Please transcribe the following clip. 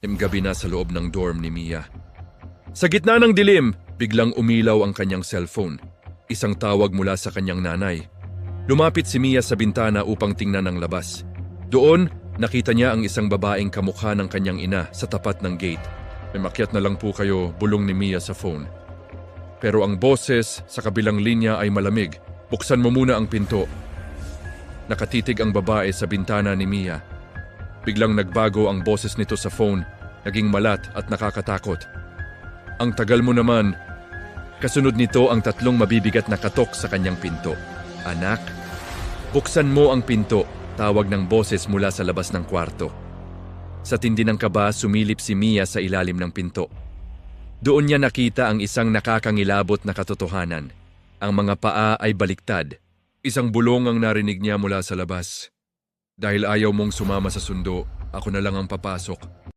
Gabi na sa loob ng dorm ni Mia. Sa gitna ng dilim, biglang umilaw ang kanyang cellphone. Isang tawag mula sa kanyang nanay. Lumapit si Mia sa bintana upang tingnan ang labas. Doon, nakita niya ang isang babaeng kamukha ng kanyang ina sa tapat ng gate. Makyat na lang po kayo, bulong ni Mia sa phone. Pero ang boses sa kabilang linya ay malamig. Buksan mo muna ang pinto. Nakatitig ang babae sa bintana ni Mia. Biglang nagbago ang boses nito sa phone, naging malat at nakakatakot. Ang tagal mo naman. Kasunod nito ang 3 mabibigat na katok sa kanyang pinto. Anak, buksan mo ang pinto, tawag ng boses mula sa labas ng kwarto. Sa tindi ng kaba, sumilip si Mia sa ilalim ng pinto. Doon niya nakita ang isang nakakangilabot na katotohanan. Ang mga paa ay baliktad. Isang bulong ang narinig niya mula sa labas. Dahil ayaw mong sumama sa sundo, ako na lang ang papasok.